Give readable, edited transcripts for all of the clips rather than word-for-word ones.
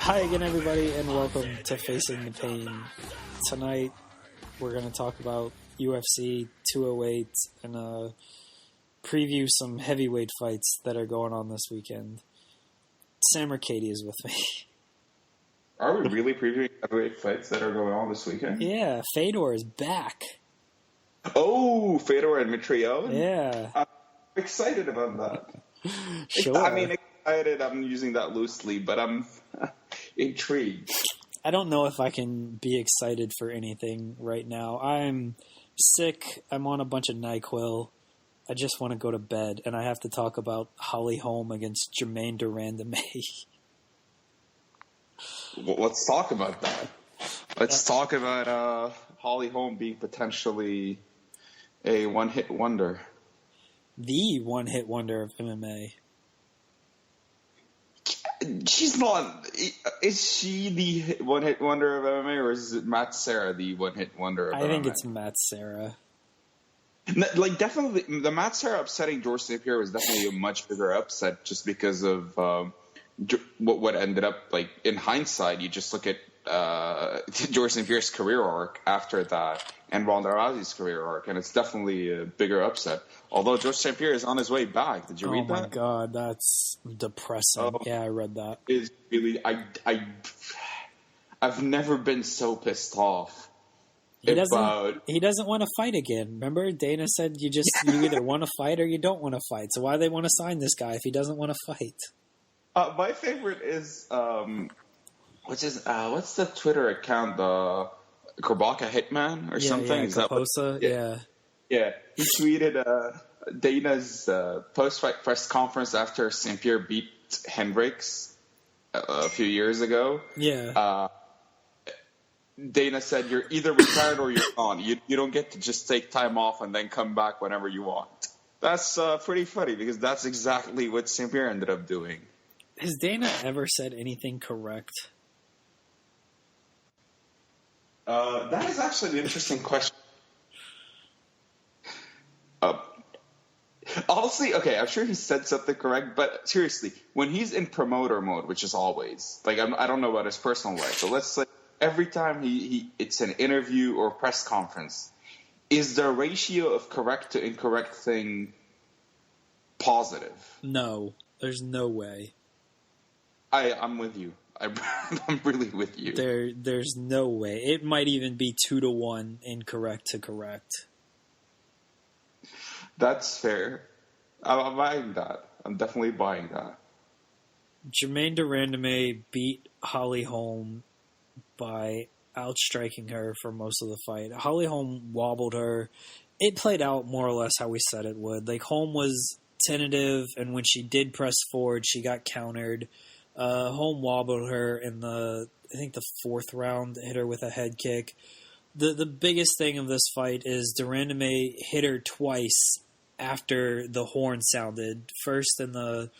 Hi again, everybody, and welcome to Facing the Pain. Tonight, we're going to talk about UFC 208 and preview some heavyweight fights that are going on this weekend. Sam or Kadi is with me. Are we really previewing heavyweight fights that are going on this weekend? Yeah, Fedor is back. Oh, Fedor and Mitrione? Yeah. I'm excited about that. Sure. I mean, excited, I'm using that loosely, but I'm intrigued. I don't know if I can be excited for anything right now. I'm sick. I'm on a bunch of NyQuil. I just want to go to bed, and I have to talk about Holly Holm against Germaine de Randamie. Well, let's talk about that. Let's talk about Holly Holm being potentially a one-hit wonder. The one-hit wonder of MMA. She's not. Is she the one-hit wonder of MMA, or is it Matt Serra the one-hit wonder of MMA? I think it's Matt Serra. Like, definitely, the Matt Serra upsetting George St. Pierre was definitely a much bigger upset just because of what ended up, like, in hindsight, you just look at George St. Pierre's career arc after that and Ronda Rousey's career arc, and it's definitely a bigger upset. Although George St. Pierre is on his way back. Did you read that? Oh my God, that's depressing. Yeah, I read that. Is really, I've never been so pissed off. He doesn't want to fight again. Remember, Dana said you either want to fight or you don't want to fight. So why do they want to sign this guy if he doesn't want to fight? My favorite is what's the Twitter account? Korbaka Hitman or something? Yeah, is that Kaposa, yeah. Yeah, he tweeted Dana's post-fight press conference after St. Pierre beat Hendricks a few years ago. Yeah. Dana said, "You're either retired or you're gone. You don't get to just take time off and then come back whenever you want." That's pretty funny because that's exactly what St. Pierre ended up doing. Has Dana ever said anything correct? That is actually an interesting question. Honestly, okay, I'm sure he said something correct, but seriously, when he's in promoter mode, which is always, like, I don't know about his personal life, but let's say every time it's an interview or press conference, is the ratio of correct to incorrect thing positive? No, there's no way. I'm with you. I'm really with you. There's no way. It might even be 2-1 incorrect to correct. That's fair. I'm buying that. I'm definitely buying that. Germaine de Randamie beat Holly Holm by outstriking her for most of the fight. Holly Holm wobbled her. It played out more or less how we said it would. Like, Holm was tentative, and when she did press forward, she got countered. Holm wobbled her in the fourth round, hit her with a head kick. The biggest thing of this fight is de Randamie hit her twice after the horn sounded. First in the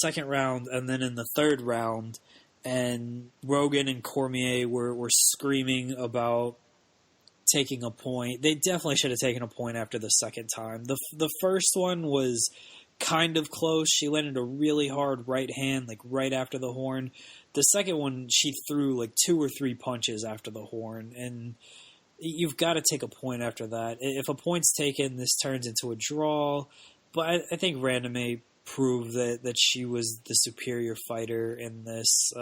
second round, and then in the third round. And Rogan and Cormier were screaming about taking a point. They definitely should have taken a point after the second time. The first one was kind of close. She landed a really hard right hand, like right after the horn. The second one, she threw like 2 or 3 punches after the horn, and you've got to take a point after that. If a point's taken, this turns into a draw. But I think Randame proved that she was the superior fighter in this.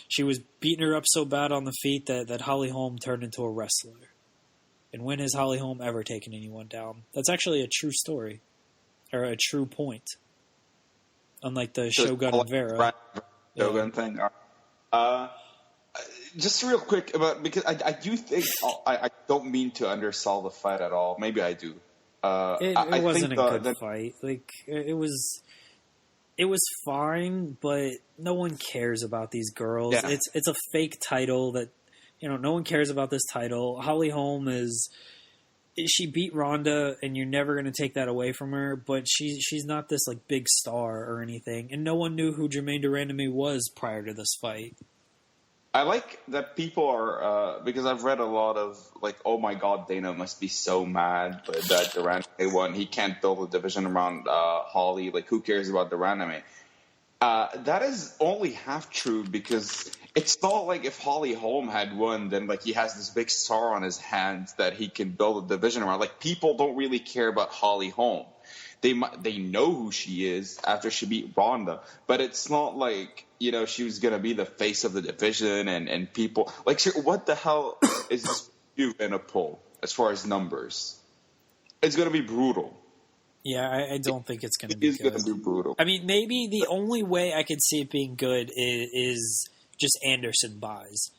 She was beating her up so bad on the feet that Holly Holm turned into a wrestler. And when has Holly Holm ever taken anyone down? That's actually a true story, or a true point. Unlike the Shogun and Vera. Shogun thing. Just real quick, because I do think, I don't mean to undersell the fight at all. Maybe I do. It wasn't a good fight. Like, it was fine, but no one cares about these girls. Yeah. It's a fake title that, no one cares about this title. Holly Holm she beat Ronda, and you're never going to take that away from her, but she's not this like big star or anything, and no one knew who Germaine de Randamie was prior to this fight. I like that people are, because I've read a lot of, like, oh my god, Dana must be so mad that de Randamie won. He can't build a division around Holly. Like, who cares about de Randamie? That is only half true, because it's not like if Holly Holm had won, then, like, he has this big star on his hands that he can build a division around. Like, people don't really care about Holly Holm. They know who she is after she beat Ronda, but it's not like, she was going to be the face of the division and people like, what the hell is this you in a poll as far as numbers? It's going to be brutal. Yeah, I don't think it's going to be good. It's going to be brutal. I mean, maybe the only way I could see it being good is just Anderson buys.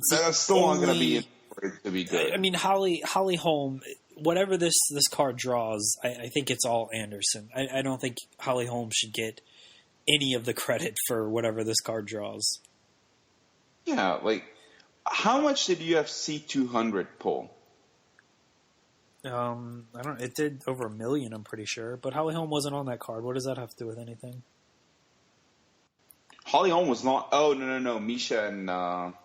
That's still not going to be for it to be good. I mean, Holly Holm, whatever this card draws, I think it's all Anderson. I don't think Holly Holm should get any of the credit for whatever this card draws. Yeah, like, how much did UFC 200 pull? I don't. It did over $1 million, I'm pretty sure. But Holly Holm wasn't on that card. What does that have to do with anything? Holly Holm was not. Oh no, Misha and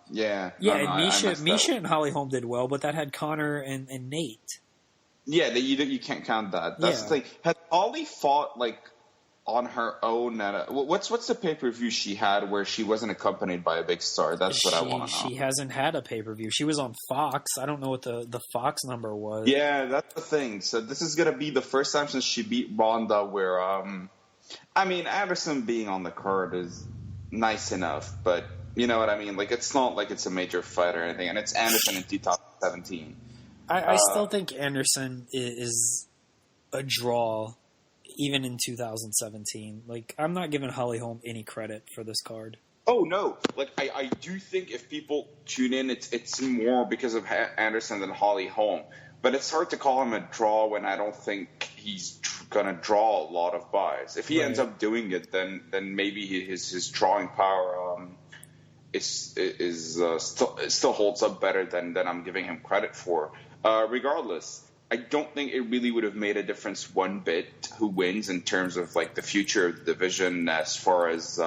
yeah. Misha and Holly Holm did well, but that had Connor and Nate. Yeah, you can't count that. That's the thing. Had Holly fought like on her own at what's the pay-per-view she had where she wasn't accompanied by a big star? That's what I want to know. She hasn't had a pay-per-view. She was on Fox. I don't know what the Fox number was. Yeah, that's the thing. So this is going to be the first time since she beat Ronda where I mean, Anderson being on the card is nice enough, but you know what I mean? Like, it's not like it's a major fight or anything, and it's Anderson in 2017. I still think Anderson is a draw even in 2017. Like, I'm not giving Holly Holm any credit for this card. Oh, no. Like, I do think if people tune in, it's more because of Anderson than Holly Holm. But it's hard to call him a draw when I don't think he's going to draw a lot of buys. If he ends up doing it, then maybe his drawing power still holds up better than I'm giving him credit for. Regardless, I don't think it really would have made a difference one bit who wins in terms of like the future of the division as far as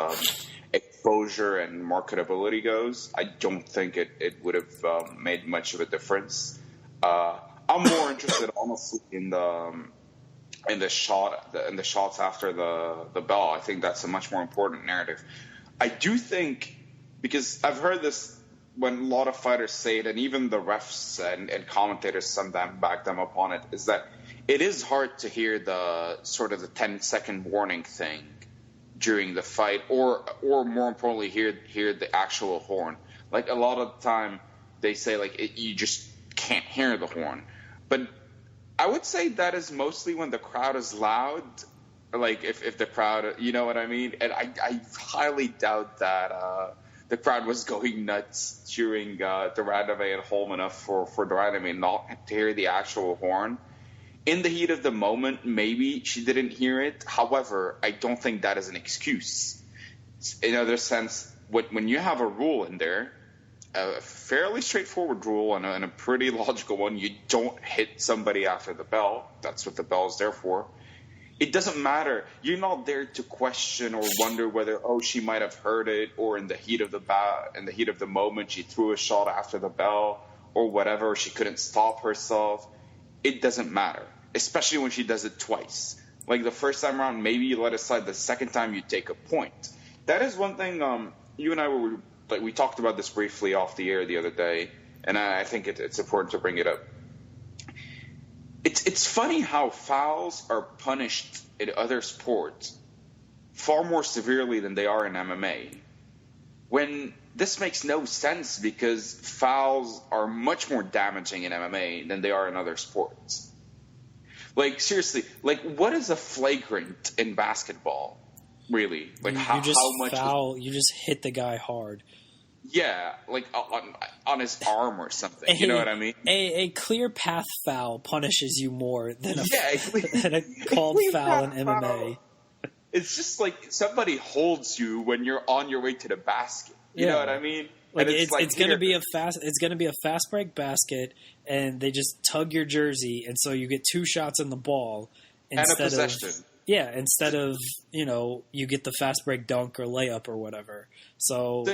exposure and marketability goes. I don't think it would have made much of a difference. I'm more interested, honestly, in the shots after the bell. I think that's a much more important narrative. I do think, because I've heard this when a lot of fighters say it, and even the refs and commentators sometimes back them up on it, is that it is hard to hear the sort of the 10-second warning thing during the fight, or more importantly, hear the actual horn. Like, a lot of the time, they say like you just can't hear the horn. But I would say that is mostly when the crowd is loud, like if the crowd, you know what I mean? And I highly doubt that the crowd was going nuts cheering de Randamie and Holm enough for de Randamie not to hear the actual horn. In the heat of the moment, maybe she didn't hear it. However, I don't think that is an excuse. In other sense, when you have a rule in there, a fairly straightforward rule and a pretty logical one, you don't hit somebody after the bell. That's what the bell is there for. It doesn't matter. You're not there to question or wonder whether, she might have heard it, or in the heat of the moment, she threw a shot after the bell, or whatever. She couldn't stop herself. It doesn't matter, especially when she does it twice. Like the first time around, maybe you let it slide. The second time, you take a point. That is one thing. You and I we talked about this briefly off the air the other day, and I think it's important to bring it up. It's funny how fouls are punished in other sports far more severely than they are in MMA. When this makes no sense because fouls are much more damaging in MMA than they are in other sports. Like, seriously, like, what is a flagrant in basketball, really? Like, how much foul, you just hit the guy hard. Yeah, like on his arm or something. You know what I mean? A clear path foul punishes you more than than a called foul in MMA. It's just like somebody holds you when you're on your way to the basket. You know what I mean? Like it's going to be a fast break basket, and they just tug your jersey, and so you get 2 shots in the ball instead and a possession. Instead of you get the fast break dunk or layup or whatever. So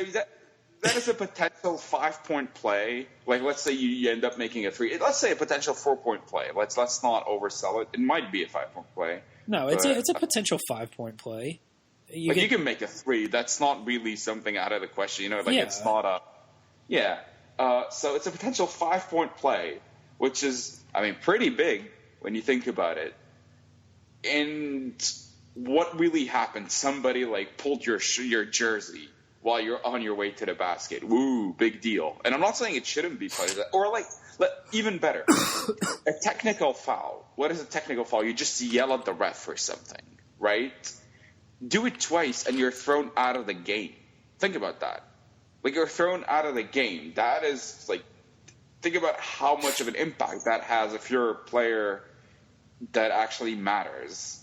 that is a potential 5-point play. Like, let's say you end up making a 3. Let's say a potential 4-point play. Let's not oversell it. It might be a 5-point play. No, it's a potential 5-point play. You can make a 3. That's not really something out of the question. It's not a – yeah. So it's a potential 5-point play, which is, pretty big when you think about it. And what really happened? Somebody, pulled your jersey while you're on your way to the basket. Woo, big deal. And I'm not saying it shouldn't be punished. Or, even better, a technical foul. What is a technical foul? You just yell at the ref or something, right? Do it twice and you're thrown out of the game. Think about that. Like, you're thrown out of the game. That is, think about how much of an impact that has if you're a player that actually matters.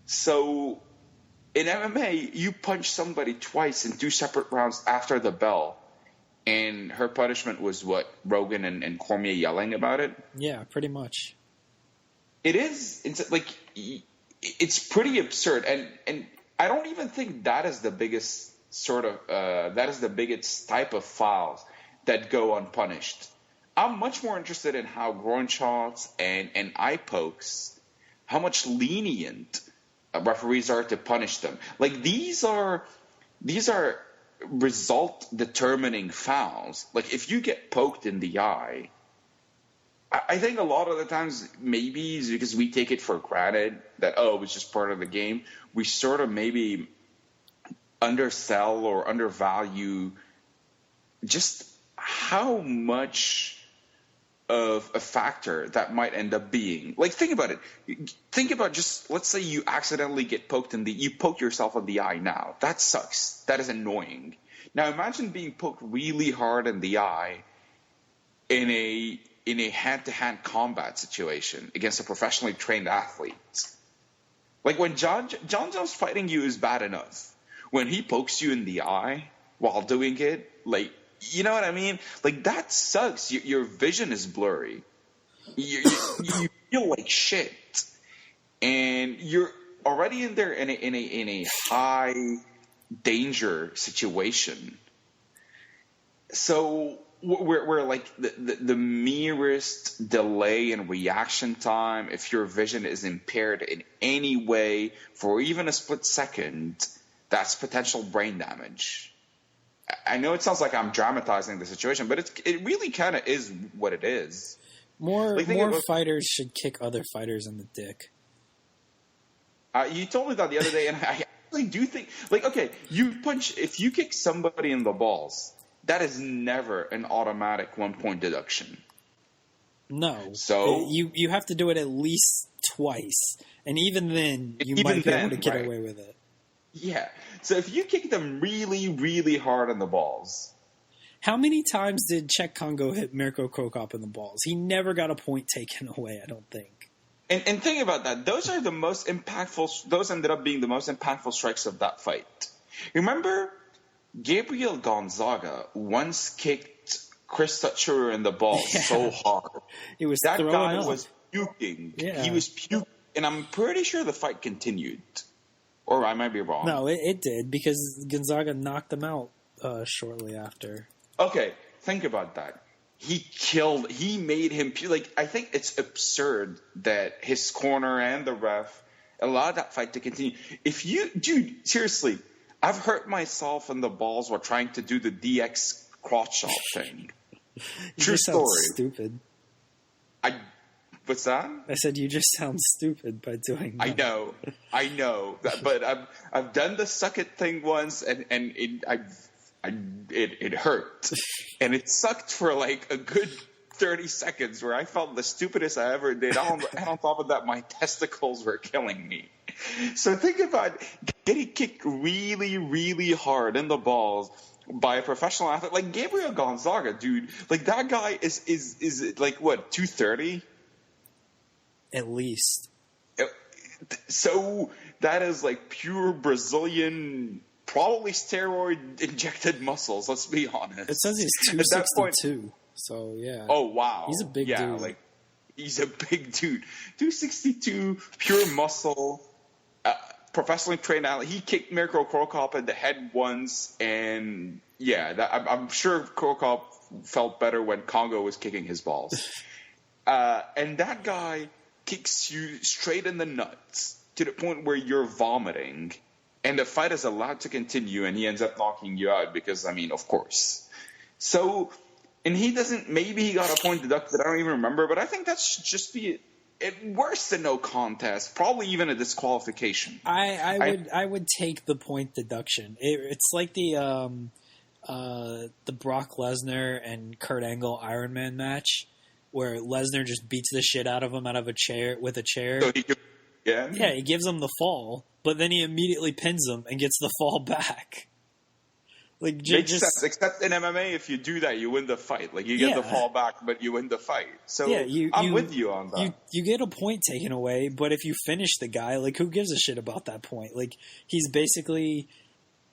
So, in MMA, you punch somebody twice in 2 separate rounds after the bell. And her punishment was what? Rogan and Cormier yelling about it? Yeah, pretty much. It is. It's pretty absurd. And I don't even think that is the biggest that is the biggest type of fouls that go unpunished. I'm much more interested in how groin shots and eye pokes, how much lenient referees are to punish them. Like, these are result-determining fouls. Like, if you get poked in the eye, I think a lot of the times maybe it's because we take it for granted that, it's just part of the game. We sort of maybe undersell or undervalue just how much of a factor that might end up being. Like, think about it. Think about just, let's say you accidentally get poked you poke yourself in the eye now. That sucks. That is annoying. Now imagine being poked really hard in the eye in a hand-to-hand combat situation against a professionally trained athlete. Like, when John Jones fighting you is bad enough. When he pokes you in the eye while doing it, you know what I mean? Like, that sucks. Your vision is blurry. You feel like shit, and you're already in there in a high danger situation. So we're like the merest delay in reaction time, if your vision is impaired in any way for even a split second, that's potential brain damage. I know it sounds like I'm dramatizing the situation, but it really kind of is what it is. More fighters should kick other fighters in the dick. You told me that the other day, and I actually do think, if you kick somebody in the balls, that is never an automatic 1-point deduction. No. So you have to do it at least twice, and even then you might be able to get away with it. Yeah. So if you kick them really, really hard in the balls. How many times did Czech Congo hit Mirko Krokop in the balls? He never got a point taken away, I don't think. And think about that. Those are the most impactful. Those ended up being the most impactful strikes of that fight. Remember, Gabriel Gonzaga once kicked Chris Tuchscherer in the balls so hard. That guy was puking. Yeah. He was puking. And I'm pretty sure the fight continued. Or I might be wrong. No, it did, because Gonzaga knocked him out shortly after. Okay, think about that. He made him puke. I think it's absurd that his corner and the ref allow that fight to continue. If you, dude, seriously, I've hurt myself in the balls while trying to do the DX crotch chop thing. True story. Stupid. What's that? I said you just sound stupid by doing that. I know, but I've done the suck it thing once, and it hurt, and it sucked for like a good 30 seconds, where I felt the stupidest I ever did. And on top of that, my testicles were killing me. So think about getting kicked really, really hard in the balls by a professional athlete like Gabriel Gonzaga, dude. Like that guy is like what, 230? At least. So that is like pure Brazilian, probably steroid injected muscles. Let's be honest. It says he's 262. So yeah. Oh wow. He's a big dude. Like he's a big dude. 262, pure muscle, professionally trained athlete. He kicked Mirko Krokop in the head once, and yeah, I'm sure Krokop felt better when Congo was kicking his balls. And that guy kicks you straight in the nuts to the point where you're vomiting, and the fight is allowed to continue, and he ends up knocking you out because, I mean, of course. So, and he doesn't, maybe he got a point deducted, I don't even remember, but I think that should just be worse than no contest, probably even a disqualification. I would take the point deduction. It's like the Brock Lesnar and Kurt Angle Iron Man match, where Lesnar just beats the shit out of him with a chair. So yeah, he gives him the fall, but then he immediately pins him and gets the fall back. Like makes sense. Except in MMA, if you do that, you win the fight. Like you get the fall back, but you win the fight. So I'm with you on that. You get a point taken away, but if you finish the guy, like who gives a shit about that point? Like he's basically,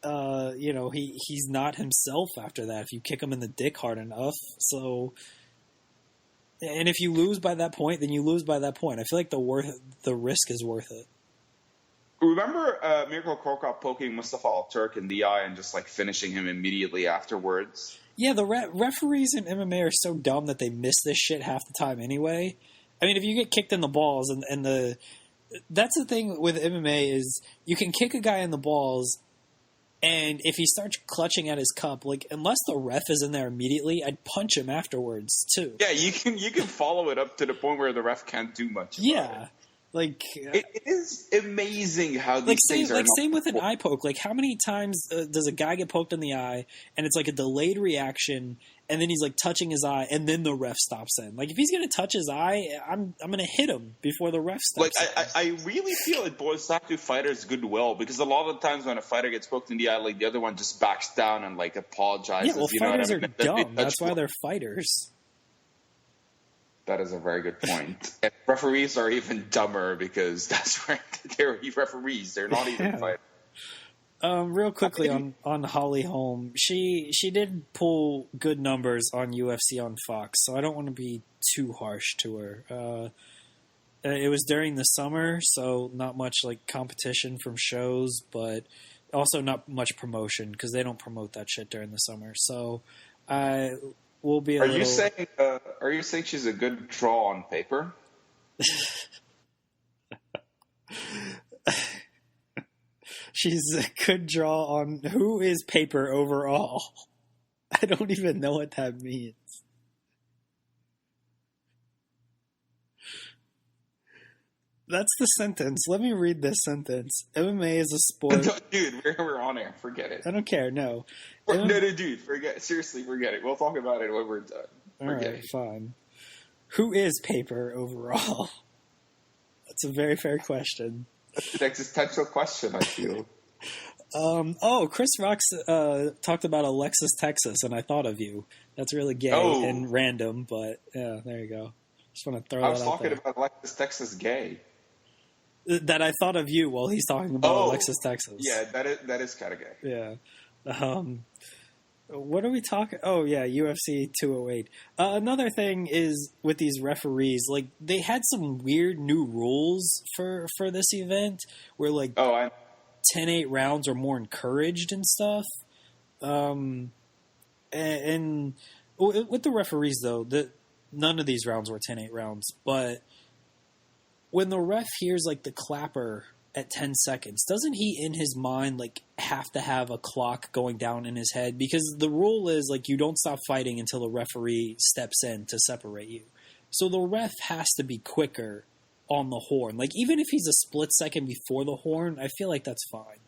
he's not himself after that. If you kick him in the dick hard enough, so. And if you lose by that point, then you lose by that point. I feel like the risk is worth it. Remember Mirko Krokop poking Mustafa Al-Turk in the eye and just like finishing him immediately afterwards? Yeah, the referees in MMA are so dumb that they miss this shit half the time anyway. I mean, if you get kicked in the balls and that's the thing with MMA is you can kick a guy in the balls, and if he starts clutching at his cup, like unless the ref is in there immediately, I'd punch him afterwards too. Yeah, you can follow it up to the point where the ref can't do much. Yeah, like it is amazing how these things are. Like same with an eye poke. Like how many times does a guy get poked in the eye, and it's like a delayed reaction, and then he's like touching his eye, and then the ref stops in. Like if he's gonna touch his eye, I'm gonna hit him before the ref stops. Like I really feel it boils down to fighters' goodwill, because a lot of the times when a fighter gets poked in the eye, like the other one just backs down and like apologizes. Yeah, well, fighters are dumb. That's why they're fighters. That is a very good point. And referees are even dumber because that's right. They're referees. They're not even fighters. Real quickly on Holly Holm, she did pull good numbers on UFC on Fox, so I don't want to be too harsh to her. It was during the summer, so not much like competition from shows, but also not much promotion because they don't promote that shit during the summer. So we'll be. Are you saying she's a good draw on paper? She's a good draw on who is paper overall. I don't even know what that means. That's the sentence. Let me read this sentence. MMA is a sport. Dude, we're on air. Forget it. I don't care. No. No, dude. Seriously, forget it. We'll talk about it when we're done. All right, fine. Who is paper overall? That's a very fair question. That's an existential question, I feel. Chris Rock talked about Alexis Texas, and I thought of you. That's really gay and random, but yeah, there you go. Just want to throw that out there. I was talking about Alexis Texas gay. That I thought of you while he's talking about Alexis Texas. Yeah, that is kind of gay. Yeah. What are we talking? Oh, yeah, UFC 208. Another thing is with these referees, like they had some weird new rules for this event where like 10-8 rounds are more encouraged and stuff. And with the referees though, none of these rounds were 10-8 rounds, but when the ref hears like the clapper at 10 seconds, doesn't he in his mind like have to have a clock going down in his head? Because the rule is like you don't stop fighting until the referee steps in to separate you. So the ref has to be quicker on the horn. Like even if he's a split second before the horn, I feel like that's fine.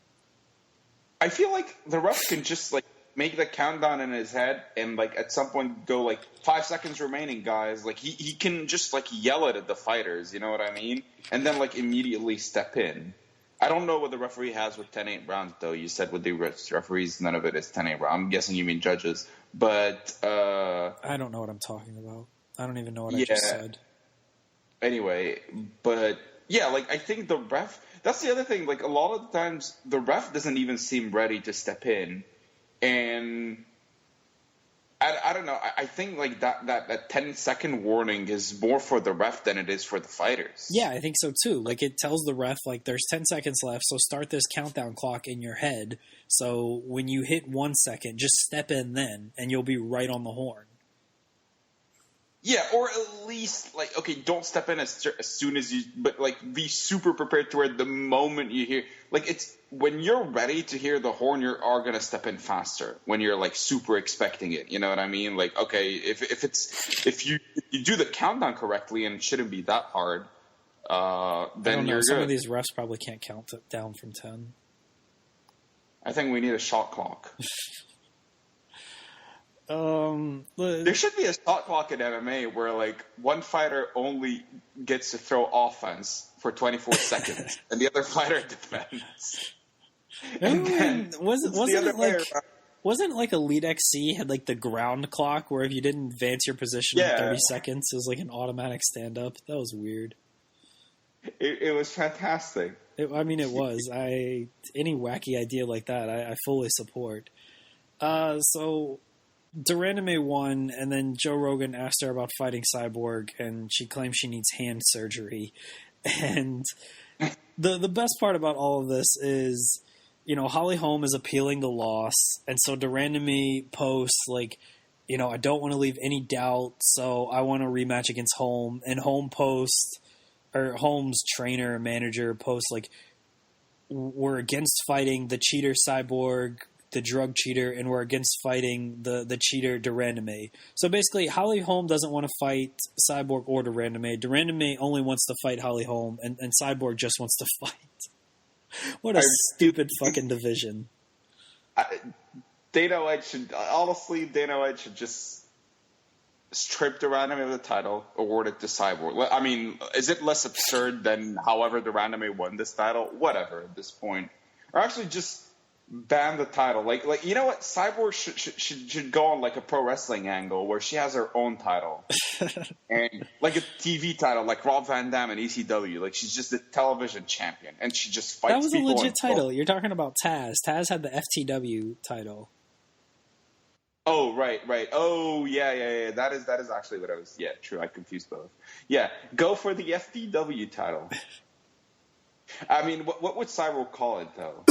I feel like the ref can just like make the countdown in his head and like at some point go like 5 seconds remaining, guys. Like he can just like yell it at the fighters, you know what I mean? And then like immediately step in. I don't know what the referee has with 10-8 rounds though. You said with the referees none of it is 10-8 rounds. I'm guessing you mean judges. But I don't know what I'm talking about. I don't even know what I just said. Anyway, but yeah, like I think the ref, that's the other thing, like a lot of the times the ref doesn't even seem ready to step in. And I don't know. I think like that 10-second warning is more for the ref than it is for the fighters. Yeah, I think so too. Like it tells the ref like there's 10 seconds left, so start this countdown clock in your head. So when you hit 1 second, just step in then, and you'll be right on the horn. Yeah, or at least, like, okay, don't step in as soon as you, but, like, be super prepared to where the moment you hear, like, it's, when you're ready to hear the horn, you are going to step in faster when you're, like, super expecting it, you know what I mean? Like, okay, if you do the countdown correctly and it shouldn't be that hard, then you're good. Some of these refs probably can't count it down from 10. I think we need a shot clock. There should be a shot clock in MMA where like one fighter only gets to throw offense for 24 seconds and the other fighter defends. Wasn't like Elite XC had like the ground clock where if you didn't advance your position in 30 seconds, it was like an automatic stand up? That was weird. It was fantastic. It was. Any wacky idea like that, I fully support. So de Randamie won, and then Joe Rogan asked her about fighting Cyborg, and she claims she needs hand surgery. And the best part about all of this is, you know, Holly Holm is appealing the loss, and so de Randamie posts, like, you know, I don't want to leave any doubt, so I want a rematch against Holm. And Holm's trainer, manager posts, like, we're against fighting the cheater Cyborg, the drug cheater, and we're against fighting the cheater de Randamie. So basically, Holly Holm doesn't want to fight Cyborg or de Randamie. De Randamie only wants to fight Holly Holm, and Cyborg just wants to fight. What a stupid fucking division. Dana White should just strip de Randamie of the title, award it to Cyborg. I mean, is it less absurd than however de Randamie won this title? Whatever at this point. Or actually just ban the title. Like you know what? Cyborg should go on like a pro wrestling angle where she has her own title. And like a TV title like Rob Van Dam and ECW. Like she's just a television champion and she just fights people. That was a legit title. You're talking about Taz. Taz had the FTW title. Oh, right. Oh, yeah. That is actually what I was... Yeah, true. I confused both. Yeah, go for the FTW title. I mean, what would Cyborg call it, though?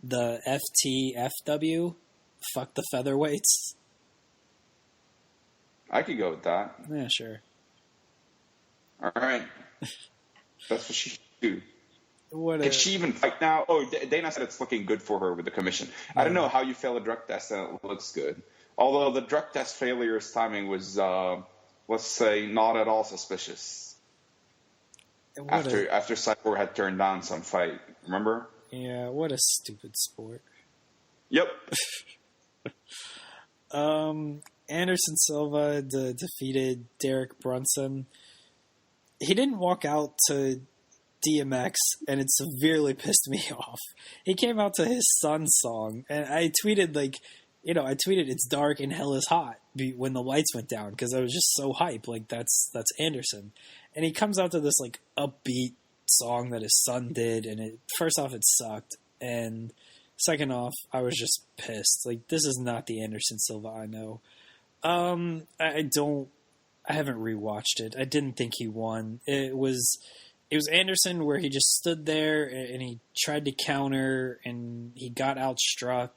The FTFW? Fuck the featherweights? I could go with that. Yeah, sure. All right. That's what she should do. Can she even fight now? Oh, Dana said it's looking good for her with the commission. Yeah. I don't know how you fail a drug test and it looks good. Although the drug test failure's timing was, let's say, not at all suspicious. After Cyborg had turned down some fight. Remember? Yeah, what a stupid sport. Yep. Anderson Silva defeated Derek Brunson. He didn't walk out to DMX, and it severely pissed me off. He came out to his son's song, and I tweeted, it's dark and hell is hot when the lights went down, because I was just so hyped. Like, that's Anderson. And he comes out to this, like, upbeat song that his son did, and first off, it sucked, and second off, I was just pissed. Like, this is not the Anderson Silva I know. I haven't rewatched it. I didn't think he won. It was Anderson where he just stood there and he tried to counter and he got outstruck.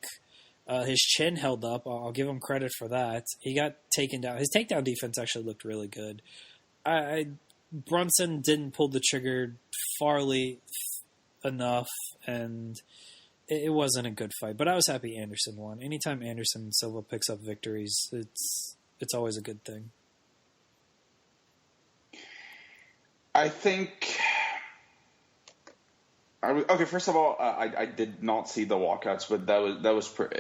His chin held up. I'll give him credit for that. He got taken down. His takedown defense actually looked really good. Brunson didn't pull the trigger Farley enough, and it wasn't a good fight. But I was happy Anderson won. Anytime Anderson and Silva picks up victories, it's always a good thing. I think. Okay, first of all, I did not see the walkouts, but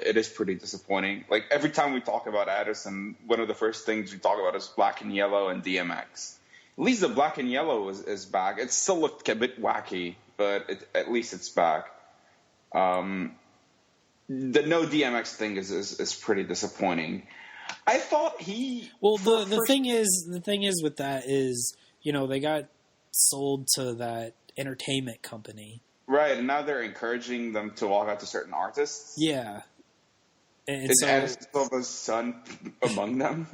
it is pretty disappointing. Like every time we talk about Addison, one of the first things we talk about is black and yellow and DMX. At least the black and yellow is back. It still looked a bit wacky, but at least it's back. The no DMX thing is pretty disappointing. I thought he. Well, the thing is with that is, they got sold to that entertainment company. Right, and now they're encouraging them to walk out to certain artists. Yeah. And is so, Addison Silva's son among them?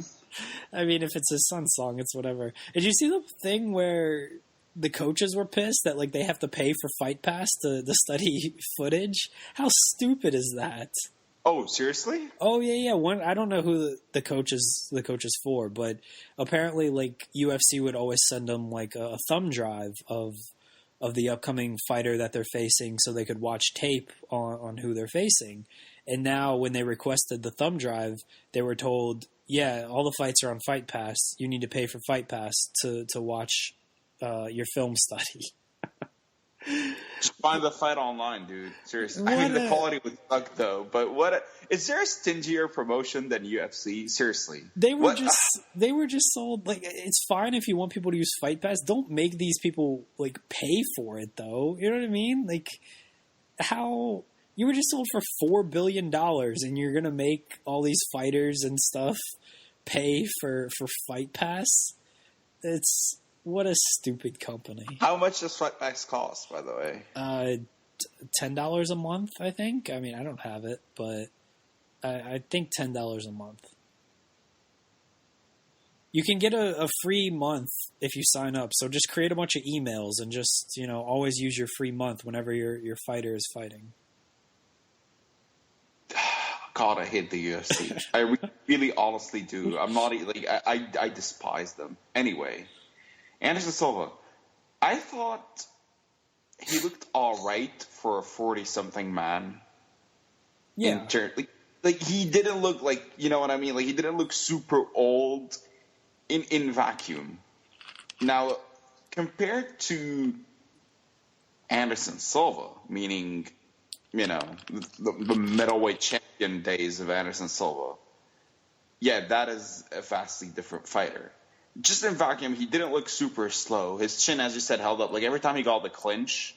I mean, if it's his son's song, it's whatever. Did you see the thing where the coaches were pissed that they have to pay for Fight Pass to study footage? How stupid is that? Oh, seriously? Oh yeah. I don't know who the coach is for, but apparently UFC would always send them a thumb drive of the upcoming fighter that they're facing so they could watch tape on who they're facing. And now when they requested the thumb drive, they were told, yeah, all the fights are on Fight Pass. You need to pay for Fight Pass to watch your film study. Just find the fight online, dude. Seriously. The quality would suck, though. But is there a stingier promotion than UFC? Seriously. They were just sold. It's fine if you want people to use Fight Pass. Don't make these people, pay for it, though. You know what I mean? How... You were just sold for $4 billion, and you're going to make all these fighters and stuff pay for Fight Pass? What a stupid company. How much does Fight Pass cost, by the way? $10 a month, I think. I mean, I don't have it, but I think $10 a month. You can get a free month if you sign up. So just create a bunch of emails and just, always use your free month whenever your fighter is fighting. God, I hate the UFC. I really honestly do. I'm not I despise them. Anyway, Anderson Silva, I thought he looked all right for a 40-something man. Yeah, he didn't look you know what I mean. He didn't look super old in vacuum. Now, compared to Anderson Silva, meaning, the middleweight champion days of Anderson Silva. Yeah, that is a vastly different fighter. Just in vacuum, he didn't look super slow. His chin, as you said, held up. Every time he got the clinch,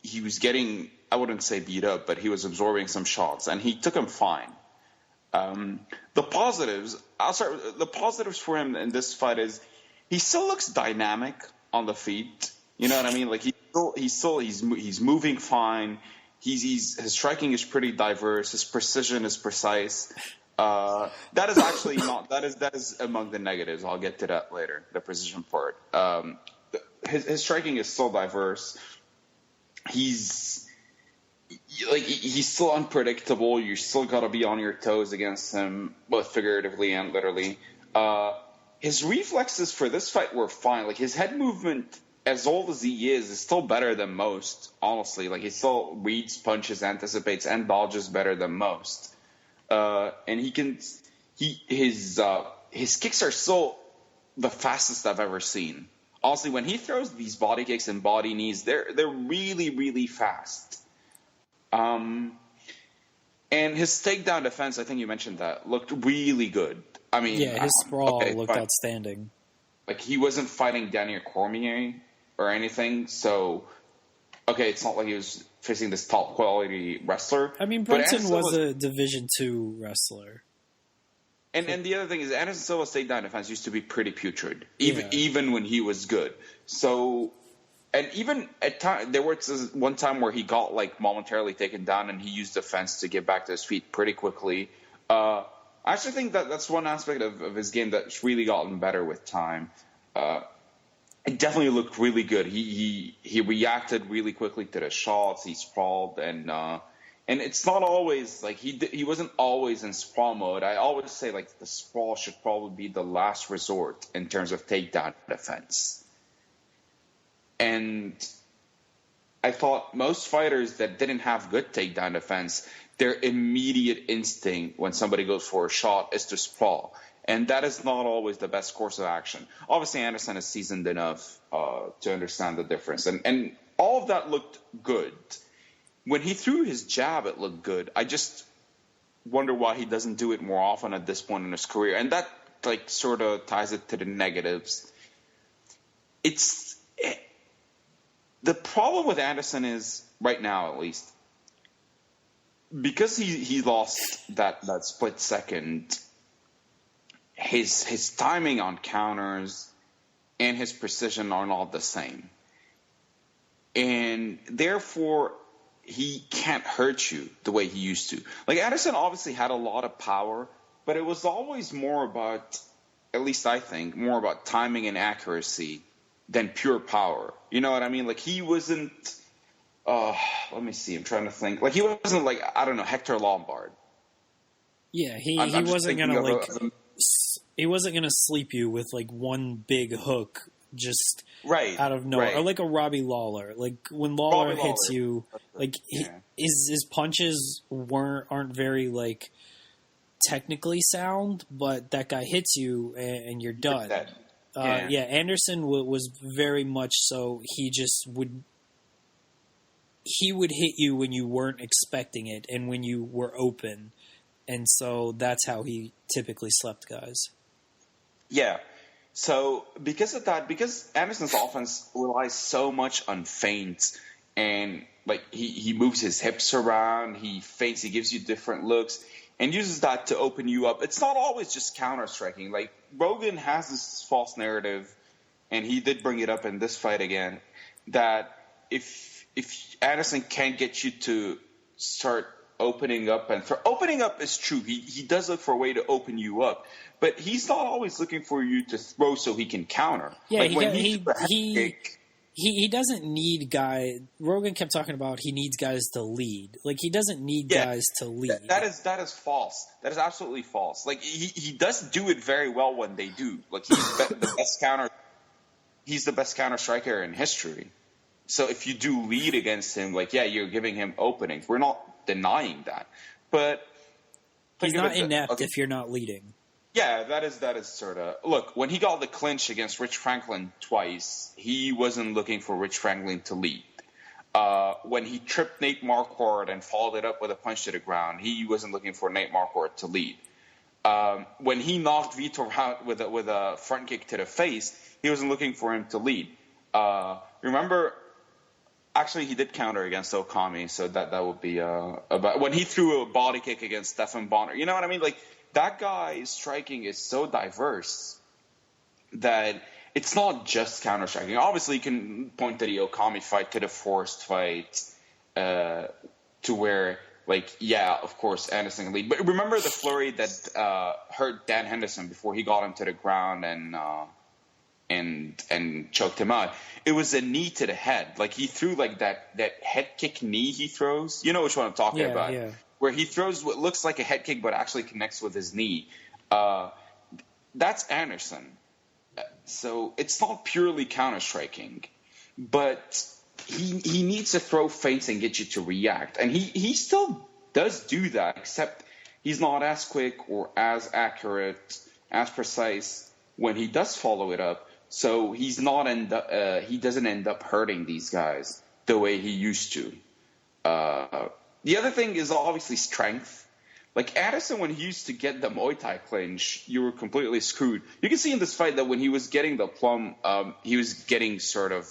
he was getting, I wouldn't say beat up, but he was absorbing some shots, and he took them fine. The positives for him in this fight is he still looks dynamic on the feet. You know what I mean? He's moving fine. His striking is pretty diverse. His precision is precise. That is actually not. That is among the negatives. I'll get to that later. The precision part. His striking is still diverse. He's still unpredictable. You still got to be on your toes against him, both figuratively and literally. His reflexes for this fight were fine. His head movement, as old as he is still better than most, honestly. He still reads, punches, anticipates, and dodges better than most. And his kicks are still the fastest I've ever seen. Honestly, when he throws these body kicks and body knees, they're really, really fast. And his takedown defense, I think you mentioned that, looked really good. I mean, yeah, his sprawl looked outstanding. He wasn't fighting Daniel Cormier or anything, so it's not like he was facing this top quality wrestler. I mean, Brunson was a Division II wrestler. And the other thing is, Anderson Silva's takedown defense used to be pretty putrid, even when he was good. So, and even at time, there was one time where he got momentarily taken down, and he used the fence to get back to his feet pretty quickly. I actually think that's one aspect of his game that's really gotten better with time. It definitely looked really good. He reacted really quickly to the shots. He sprawled, and it's not always he wasn't always in sprawl mode. I always say the sprawl should probably be the last resort in terms of takedown defense. And I thought most fighters that didn't have good takedown defense, their immediate instinct when somebody goes for a shot is to sprawl. And that is not always the best course of action. Obviously, Anderson is seasoned enough to understand the difference. And all of that looked good. When he threw his jab, it looked good. I just wonder why he doesn't do it more often at this point in his career. And that like sort of ties it to the negatives. The problem with Anderson is, right now at least, because he lost that split second, his timing on counters and his precision are not the same. And therefore, he can't hurt you the way he used to. Like, Anderson obviously had a lot of power, but it was always more about, at least I think, more about timing and accuracy than pure power. You know what I mean? Like, he wasn't, let me see, I'm trying to think. Like, he wasn't like, I don't know, Hector Lombard. Yeah, he wasn't going to, he wasn't going to sleep you with, like, one big hook just out of nowhere. Right. Or like a Robbie Lawler. Like, when Lawler hits you, like, his punches aren't very, like, technically sound, but that guy hits you and you're done. Anderson was very much so. He would hit you when you weren't expecting it and when you were open. And so that's how he typically slept guys. Yeah. So because of that, because Anderson's offense relies so much on feints and like he moves his hips around, he feints, he gives you different looks and uses that to open you up. It's not always just counter striking. Like Rogan has this false narrative, and he did bring it up in this fight again, that if Anderson can't get you to start opening up, and opening up is true. He does look for a way to open you up, but he's not always looking for you to throw so he can counter. Yeah, like he doesn't need guys. Rogan kept talking about he needs guys to lead. Like he doesn't need guys to lead. That is false. That is absolutely false. Like he does do it very well when they do. Like he's the best counter. He's the best counter striker in history. So if you do lead against him, like you're giving him openings. We're not denying that, but he's not inept if you're not leading. Yeah, that is sort of... Look, when he got the clinch against Rich Franklin twice, he wasn't looking for Rich Franklin to lead. When he tripped Nate Marquardt and followed it up with a punch to the ground, he wasn't looking for Nate Marquardt to lead. When he knocked Vitor out with a front kick to the face, he wasn't looking for him to lead. Remember... Actually, he did counter against Okami, so that would be about... When he threw a body kick against Stephan Bonner, you know what I mean? Like, that guy's striking is so diverse that it's not just counter-striking. Obviously, you can point to the Okami fight, to the Forrest fight, to where, of course, Anderson can lead. But remember the flurry that hurt Dan Henderson before he got him to the ground and choked him out? It was a knee to the head. Like, he threw, that head kick knee he throws. You know which one I'm talking about. Yeah. Where he throws what looks like a head kick but actually connects with his knee. That's Anderson. So it's not purely counter-striking. But he needs to throw feints and get you to react. And he still does do that, except he's not as quick or as accurate, as precise when he does follow it up. So he doesn't end up hurting these guys the way he used to. The other thing is obviously strength. Like Anderson, when he used to get the Muay Thai clinch, you were completely screwed. You can see in this fight that when he was getting the plum, he was getting sort of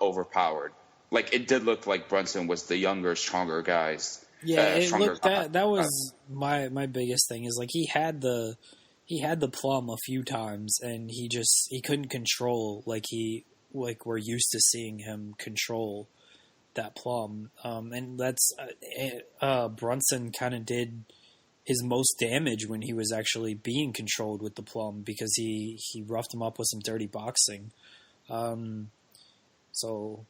overpowered. Like it did look like Brunson was the younger, stronger guys. Yeah, it looked that was my biggest thing is like he had the plum a few times and he couldn't control like we're used to seeing him control that plum, and that's Brunson kind of did his most damage when he was actually being controlled with the plum because he roughed him up with some dirty boxing. So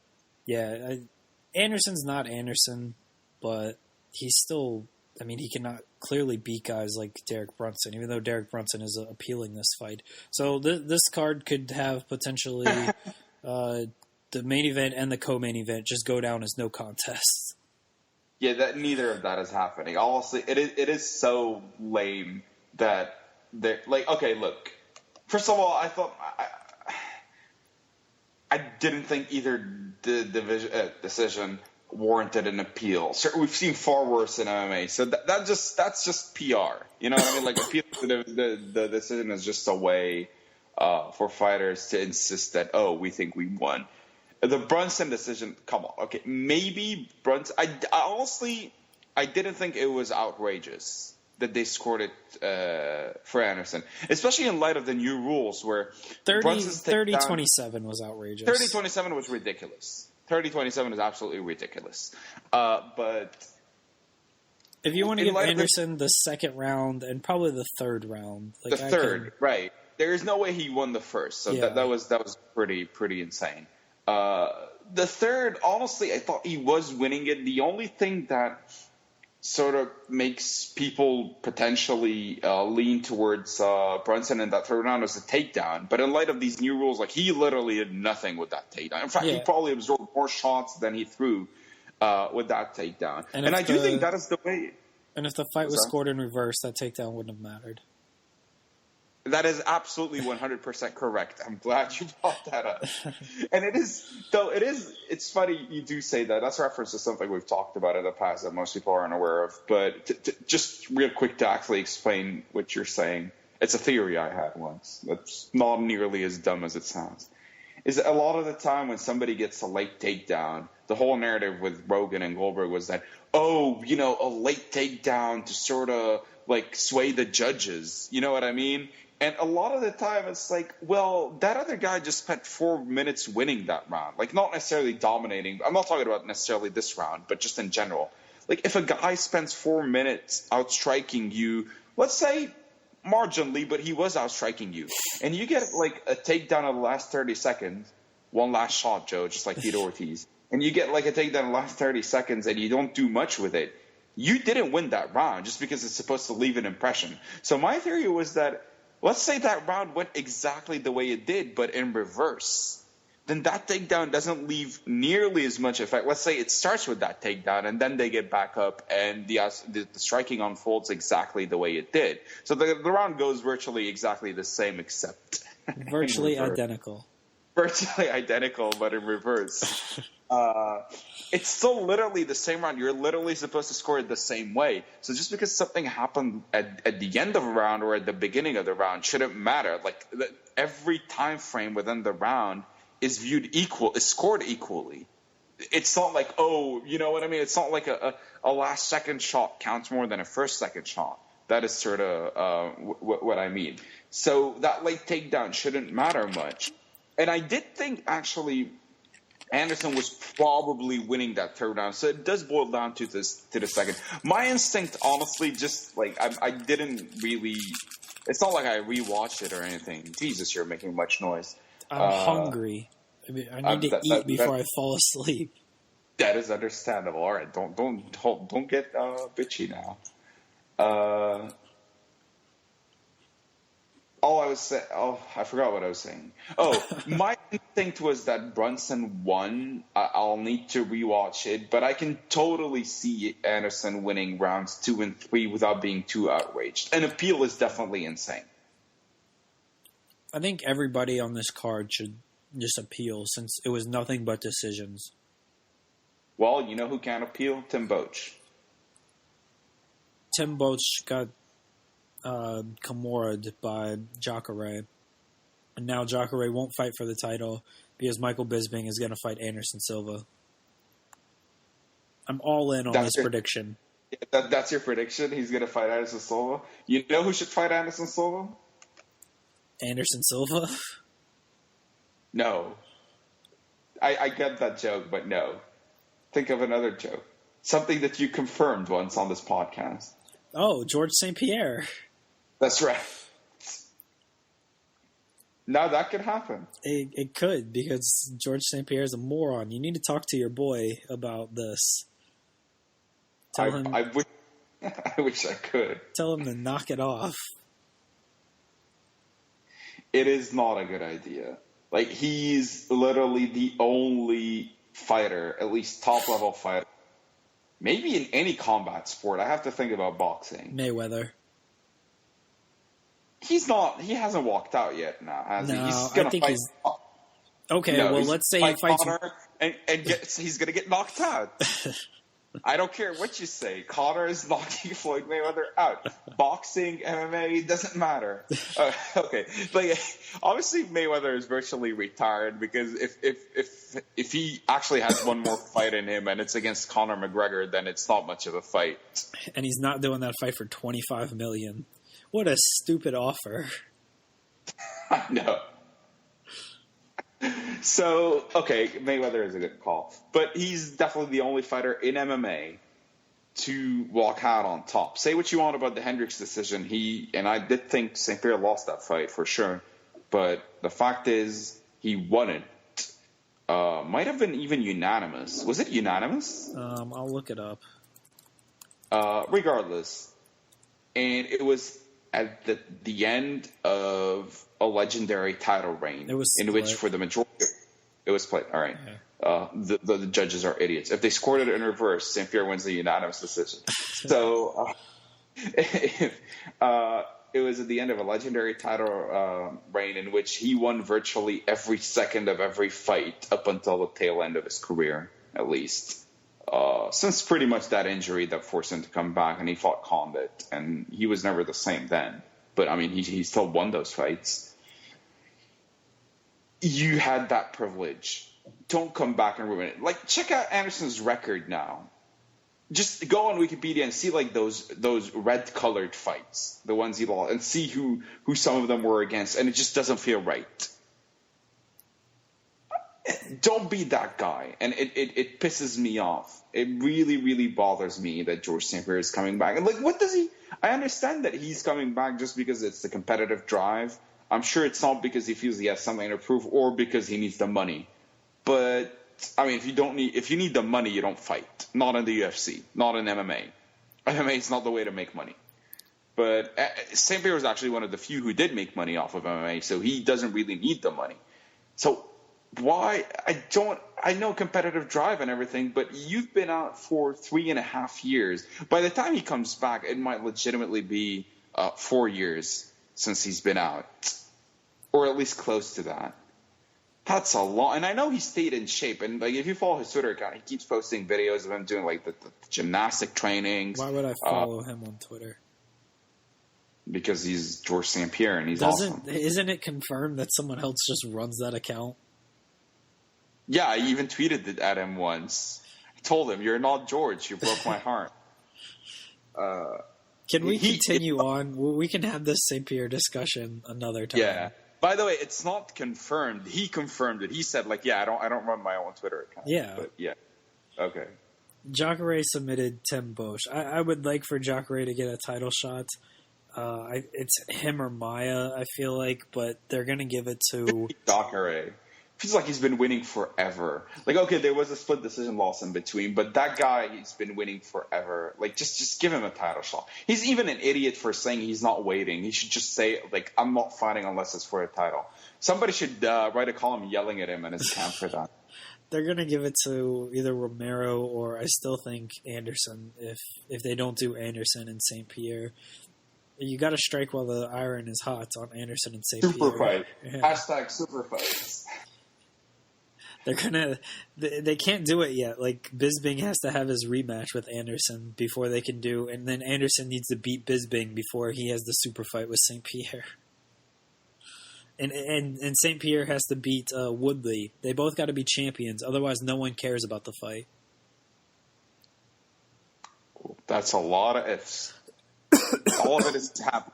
yeah, Anderson's not Anderson, but he's still. I mean, he cannot clearly beat guys like Derek Brunson, even though Derek Brunson is appealing this fight. So this card could have potentially the main event and the co-main event just go down as no contest. Yeah, that neither of that is happening. Honestly, it is so lame that they're like, okay, look. First of all, I didn't think either decision warranted an appeal. So we've seen far worse in MMA, so that's just PR. You know what I mean? Like, appeal to the decision is just a way for fighters to insist that, oh, we think we won. The Brunson decision, come on, okay, maybe Brunson. I honestly didn't think it was outrageous that they scored it for Anderson, especially in light of the new rules where 30-27 was outrageous. 30-27 was ridiculous. 30-27 is absolutely ridiculous. But if you want to give Anderson the second round and probably the third round, like right? There is no way he won the first, so that was pretty insane. The third, honestly, I thought he was winning it. The only thing that sort of makes people potentially lean towards Brunson in that third round was the takedown. But in light of these new rules, like, he literally did nothing with that takedown. In fact, he probably absorbed more shots than he threw with that takedown. And I do think that is the way. And if the fight was scored in reverse, that takedown wouldn't have mattered. That is absolutely 100% correct. I'm glad you brought that up. And it's funny you do say that. That's a reference to something we've talked about in the past that most people aren't aware of. But just real quick to actually explain what you're saying, it's a theory I had once that's not nearly as dumb as it sounds. Is that a lot of the time when somebody gets a late takedown, the whole narrative with Rogan and Goldberg was that, oh, a late takedown to sort of like sway the judges. You know what I mean? And a lot of the time, it's like, well, that other guy just spent 4 minutes winning that round. Like, not necessarily dominating. I'm not talking about necessarily this round, but just in general. Like, if a guy spends 4 minutes outstriking you, let's say marginally, but he was outstriking you, and you get, like, a takedown in the last 30 seconds, one last shot, Joe, just like Tito Ortiz, and you get, like, a takedown in the last 30 seconds, and you don't do much with it, you didn't win that round just because it's supposed to leave an impression. So my theory was that, let's say that round went exactly the way it did, but in reverse. Then that takedown doesn't leave nearly as much effect. Let's say it starts with that takedown, and then they get back up, and the striking unfolds exactly the way it did. So the round goes virtually exactly the same, except virtually identical. Virtually identical, but in reverse. It's still literally the same round. You're literally supposed to score it the same way. So just because something happened at the end of a round or at the beginning of the round shouldn't matter. Like, every time frame within the round is scored equally. It's not like, oh, you know what I mean? It's not like a last second shot counts more than a first second shot. That is sort of what I mean. So that late takedown shouldn't matter much. And I did think, actually, Anderson was probably winning that third round. So it does boil down to the second. My instinct, honestly, just like I didn't really. It's not like I rewatched it or anything. Jesus, you're making much noise. I'm hungry. I need to eat before I fall asleep. That is understandable. All right, don't get bitchy now. I forgot what I was saying. Oh, my instinct was that Brunson won. I'll need to rewatch it, but I can totally see Anderson winning rounds 2 and 3 without being too outraged. An appeal is definitely insane. I think everybody on this card should just appeal, since it was nothing but decisions. Well, you know who can't appeal? Tim Boetsch. Tim Boetsch got Kimura'd by Jacare. And now Jacare won't fight for the title because Michael Bisping is going to fight Anderson Silva. I'm all in on this prediction. That's your prediction? He's going to fight Anderson Silva? You know who should fight Anderson Silva? Anderson Silva? No. I get that joke, but no. Think of another joke. Something that you confirmed once on this podcast. Oh, George St. Pierre. That's right. Now that could happen. It could, because George St. Pierre is a moron. You need to talk to your boy about this. Tell him. I wish I could. Tell him to knock it off. It is not a good idea. Like, he's literally the only fighter, at least top-level fighter, maybe in any combat sport. I have to think about boxing. Mayweather. He's not. He hasn't walked out yet. Now, has he? No, He's gonna I think fight. he's... Okay, No, well, he's let's say gonna he fight fights... Conor he's gonna get knocked out. I don't care what you say. Conor is knocking Floyd Mayweather out. Boxing, MMA, doesn't matter. Okay, but obviously Mayweather is virtually retired, because if he actually has one more fight in him and it's against Conor McGregor, then it's not much of a fight. And he's not doing that fight for $25 million. What a stupid offer. I know. So, okay, Mayweather is a good call. But he's definitely the only fighter in MMA to walk out on top. Say what you want about the Hendricks decision. And I did think St. Pierre lost that fight for sure. But the fact is, he won it. Might have been even unanimous. Was it unanimous? I'll look it up. Regardless. And it was at the end of a legendary title reign, in which for the majority it was split. All right, yeah. The judges are idiots. If they scored it in reverse, St. Pierre wins the unanimous decision. So it was at the end of a legendary title reign in which he won virtually every second of every fight up until the tail end of his career, at least. Since pretty much that injury that forced him to come back, and he fought Condit, and he was never the same then. But I mean, he still won those fights. You had that privilege. Don't come back and ruin it. Like, check out Anderson's record now. Just go on Wikipedia and see like those red colored fights, the ones he lost, and see who some of them were against, and it just doesn't feel right. Don't be that guy, and it pisses me off. It really, really bothers me that George St. Pierre is coming back. And like, what does he? I understand that he's coming back just because it's the competitive drive. I'm sure it's not because he feels he has something to prove or because he needs the money. But I mean, if you need the money, you don't fight. Not in the UFC, not in MMA. MMA is not the way to make money. But St. Pierre was actually one of the few who did make money off of MMA, so he doesn't really need the money. So why? I know competitive drive and everything, but you've been out for 3.5 years. By the time he comes back, it might legitimately be 4 years since he's been out, or at least close to that. That's a lot. And I know he stayed in shape. And like, if you follow his Twitter account, he keeps posting videos of him doing like the gymnastic trainings. Why would I follow him on Twitter? Because he's George St. Pierre and he's awesome. Isn't it confirmed that someone else just runs that account? Yeah, I even tweeted it at him once. I told him, "You're not George. You broke my heart." Can we continue on? We can have this St. Pierre discussion another time. Yeah. By the way, it's not confirmed. He confirmed it. He said, like, yeah, I don't run my own Twitter account. Yeah. But yeah. Okay. Jacare submitted Tim Bosch. I would like for Jacare to get a title shot. It's him or Maya, I feel like, but they're going to give it to Jacare. Feels like he's been winning forever. Like, okay, there was a split decision loss in between, but that guy, he's been winning forever. Like, just give him a title shot. He's even an idiot for saying he's not waiting. He should just say, like, I'm not fighting unless it's for a title. Somebody should write a column yelling at him and his camp for that. They're going to give it to either Romero or I still think Anderson if they don't do Anderson and St. Pierre. You got to strike while the iron is hot on Anderson and St. Pierre. Super fight. Yeah. Hashtag super fights. They can't do it yet. Like, Bisping has to have his rematch with Anderson before they can do, and then Anderson needs to beat Bisping before he has the super fight with St. Pierre. And St. Pierre has to beat Woodley. They both got to be champions, otherwise no one cares about the fight. That's a lot of ifs. All of it is happening.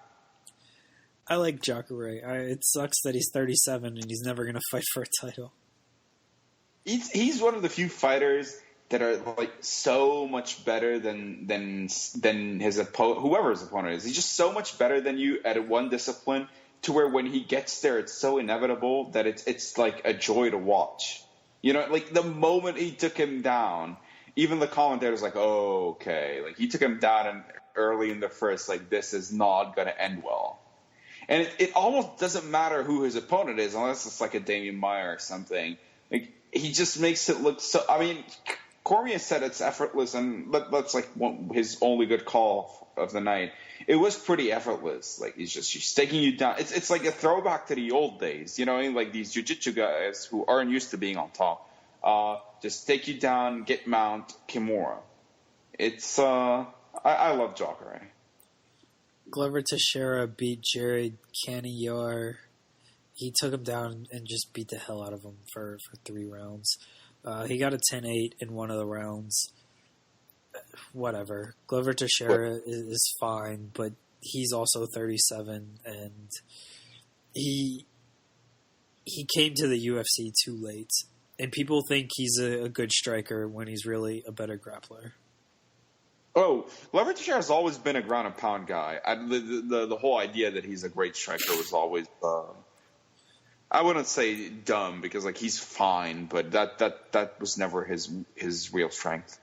I like Jacare. It sucks that he's 37 and he's never going to fight for a title. He's one of the few fighters that are like so much better than his opponent, whoever his opponent is. He's just so much better than you at one discipline, to where when he gets there, it's so inevitable that it's like a joy to watch. You know, like the moment he took him down, even the commentator's like, "Oh, okay." Like, he took him down early in the first. Like, this is not going to end well. And it almost doesn't matter who his opponent is, unless it's like a Damian Maia or something. Like, he just makes it look so. I mean, Cormier said it's effortless, and that's like his only good call of the night. It was pretty effortless. Like, he's taking you down. It's like a throwback to the old days, you know, like these jiu-jitsu guys who aren't used to being on top. Just take you down, get mount, Kimura. It's I love Jacare. Glover Teixeira beat Jared Cannonier. He took him down and just beat the hell out of him for 3 rounds. He got a 10-8 in one of the rounds. Whatever. Glover Teixeira is fine, but he's also 37, and he came to the UFC too late. And people think he's a good striker when he's really a better grappler. Oh, Glover Teixeira has always been a ground and pound guy. The whole idea that he's a great striker was always, I wouldn't say dumb, because like he's fine, but that was never his real strength.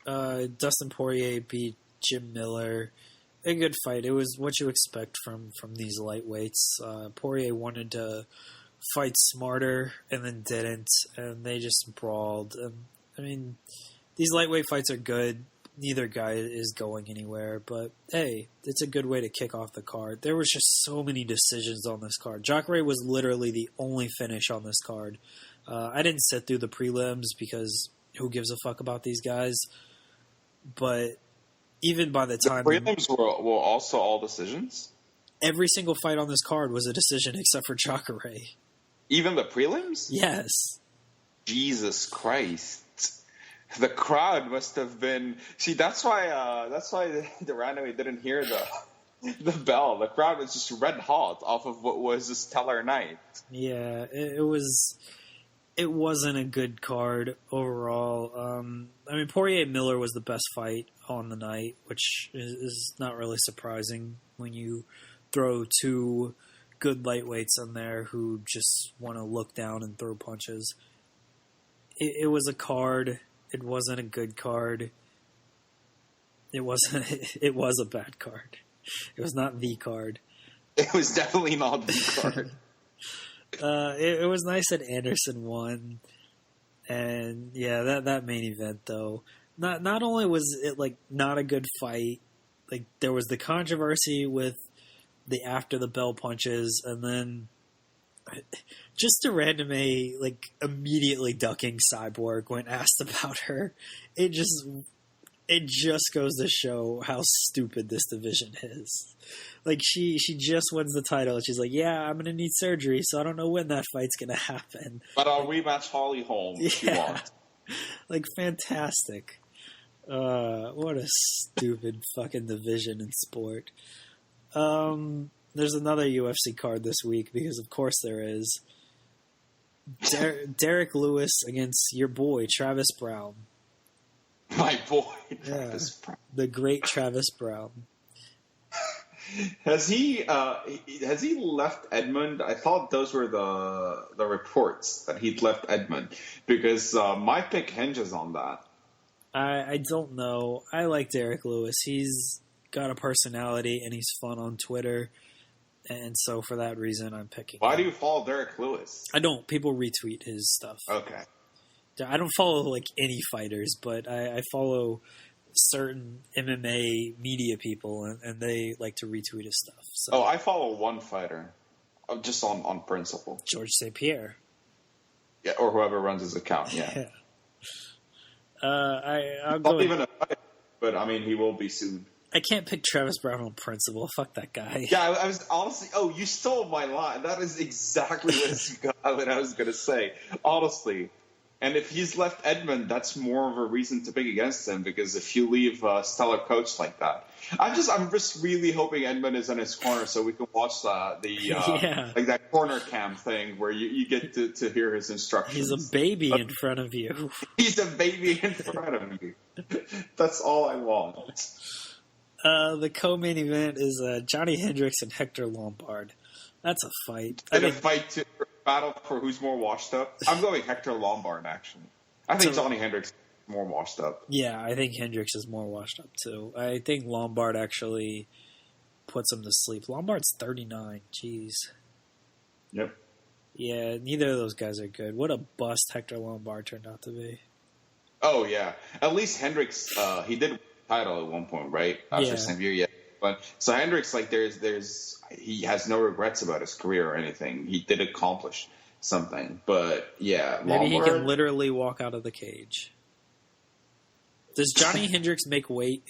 Dustin Poirier beat Jim Miller. A good fight. It was what you expect from these lightweights. Poirier wanted to fight smarter and then didn't, and they just brawled. I mean, these lightweight fights are good. Neither guy is going anywhere, but hey, it's a good way to kick off the card. There was just so many decisions on this card. Jacare was literally the only finish on this card. I didn't sit through the prelims because who gives a fuck about these guys? But even by the time... The prelims were also all decisions? Every single fight on this card was a decision except for Jacare. Even the prelims? Yes. Jesus Christ. The crowd must have been... See, that's why the randomly didn't hear the bell. The crowd was just red hot off of what was a stellar night. Yeah, it wasn't a good card overall. I mean, Poirier-Miller was the best fight on the night, which is not really surprising when you throw 2 good lightweights in there who just want to look down and throw punches. It was a card. It wasn't a good card. It wasn't. It was a bad card. It was not the card. It was definitely not the card. It was nice that Anderson won, and yeah, that main event though. Not only was it like not a good fight, like there was the controversy with the after the bell punches, and then just a random like immediately ducking Cyborg when asked about her. It just goes to show how stupid this division is. Like she just wins the title and she's like, yeah, I'm gonna need surgery, so I don't know when that fight's gonna happen. But I'll rematch Holly Holm if you want. Like fantastic. What a stupid fucking division in sport. There's another UFC card this week because of course there is. Derek Lewis against your boy Travis Brown. My boy Travis Brown. The great Travis Brown. Has he left Edmund? I thought those were the reports that he'd left Edmund, because my pick hinges on that. I don't know. I like Derek Lewis. He's got a personality and he's fun on Twitter. And so for that reason, I'm picking Why him. do you follow Derek Lewis? I don't. People retweet his stuff. Okay. I don't follow like any fighters, but I follow certain MMA media people, and they like to retweet his stuff. So. Oh, I follow one fighter, just on principle. George St. Pierre. Yeah, or whoever runs his account. Yeah. I'm not even a fighter, but I mean, he will be soon. I can't pick Travis Brown on principle. Fuck that guy. Yeah, I was honestly... Oh, you stole my line. That is exactly what I was going to say. Honestly. And if he's left Edmund, that's more of a reason to pick against him, because if you leave a stellar coach like that... I'm just really hoping Edmund is in his corner so we can watch like that corner cam thing where you get to hear his instructions. He's a baby in front of you. He's a baby in front of you. That's all I want. The co-main event is Johnny Hendricks and Hector Lombard. That's a fight. Battle for who's more washed up. I'm going Hector Lombard, actually. I think Johnny Hendricks is more washed up. Yeah, I think Hendricks is more washed up, too. I think Lombard actually puts him to sleep. Lombard's 39. Jeez. Yep. Yeah, neither of those guys are good. What a bust Hector Lombard turned out to be. Oh, yeah. At least Hendricks, he did win the title at one point, right? After St. Pierre, yeah. But, so Hendricks, like, he has no regrets about his career or anything. He did accomplish something. But, yeah, Maybe Lombard, he can literally walk out of the cage. Does Johnny Hendricks make weight?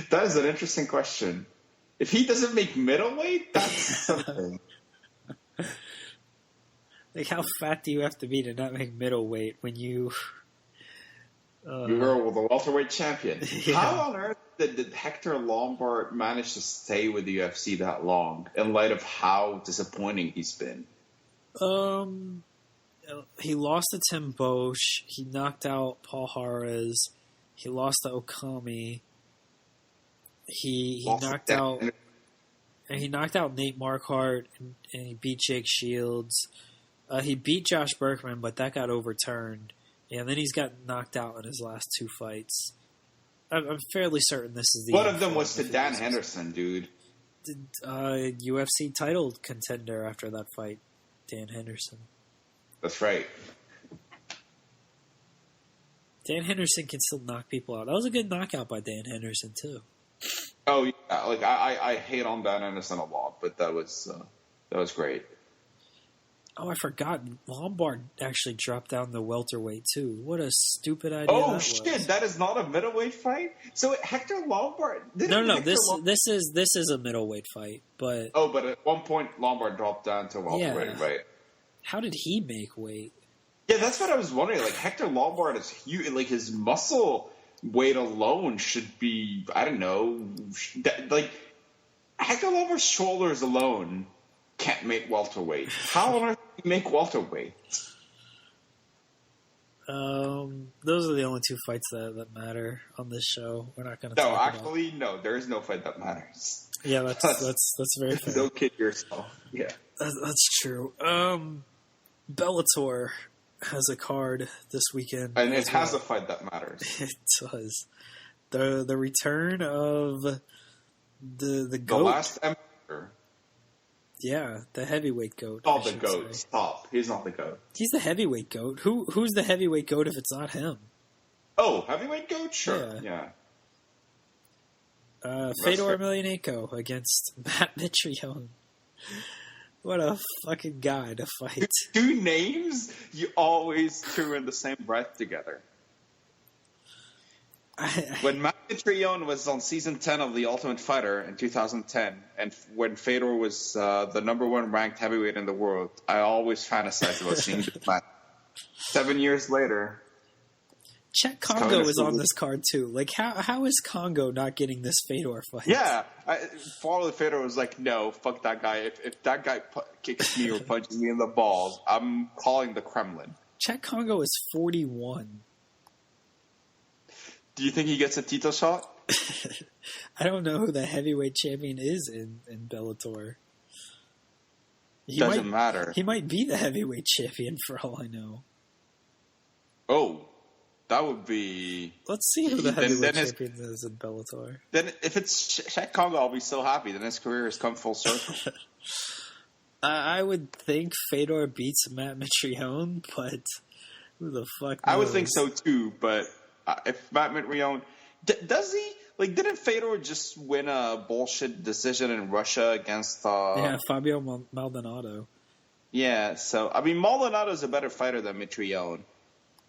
That is an interesting question. If he doesn't make middleweight, that's something. Like, how fat do you have to be to not make middleweight when you... You were the welterweight champion. Yeah. How on earth did Hector Lombard manage to stay with the UFC that long in light of how disappointing he's been? He lost to Tim Bosch. He knocked out Paul Juarez. He lost to Okami. He knocked out Nate Marquardt and he beat Jake Shields. He beat Josh Berkman, but that got overturned. And then he's got knocked out in his last two fights. I'm fairly certain this is the... One of them was to Dan Henderson, dude. UFC title contender after that fight, Dan Henderson. That's right. Dan Henderson can still knock people out. That was a good knockout by Dan Henderson, too. Oh, yeah. Like, I hate on Dan Henderson a lot, but that was great. Oh, I forgot. Lombard actually dropped down the welterweight, too. What a stupid idea Oh, shit. That is not a middleweight fight? So Hector Lombard... No. This is a middleweight fight, but... Oh, but at one point, Lombard dropped down to welterweight, right? How did he make weight? Yeah, that's what I was wondering. Like, Hector Lombard is huge. Like, his muscle weight alone should be... I don't know. Like, Hector Lombard's shoulders alone... can't make welterweight. How on earth do you make welterweight? Those are the only two fights that matter on this show. We're not going to. No, actually, no. There is no fight that matters. Yeah, that's very fair. Don't kid yourself. Yeah, that's true. Bellator has a card this weekend, and it has a fight that matters. It does. The return of the goat. The last emperor. Yeah, the heavyweight goat. Not the goat. Say. Stop. He's not the goat. He's the heavyweight goat. Who's the heavyweight goat if it's not him? Oh, heavyweight goat? Sure. Yeah. Fedor Emelianenko against Matt Mitrione. What a fucking guy to fight. Two names you always threw in the same breath together. When Matt Mitrione was on season 10 of The Ultimate Fighter in 2010, and when Fedor was the number one ranked heavyweight in the world, I always fantasized about seeing this match. 7 years later, Czech Congo is on this card too. Like, how is Congo not getting this Fedor fight? Yeah, Father Fedor was like, "No, fuck that guy. If that guy kicks me or punches me in the balls, I'm calling the Kremlin." Czech Congo is 41. Do you think he gets a title shot? I don't know who the heavyweight champion is in Bellator. Doesn't matter. He might be the heavyweight champion for all I know. Oh, that would be... Let's see who the heavyweight champion is in Bellator. Then if it's Czech Congo, I'll be so happy. Then his career has come full circle. I would think Fedor beats Matt Mitrione, but who the fuck knows? I would think so too, but... if Matt Mitrione... does he... Like, didn't Fedor just win a bullshit decision in Russia against... Fabio Maldonado. Yeah, so... I mean, Maldonado's a better fighter than Mitrione.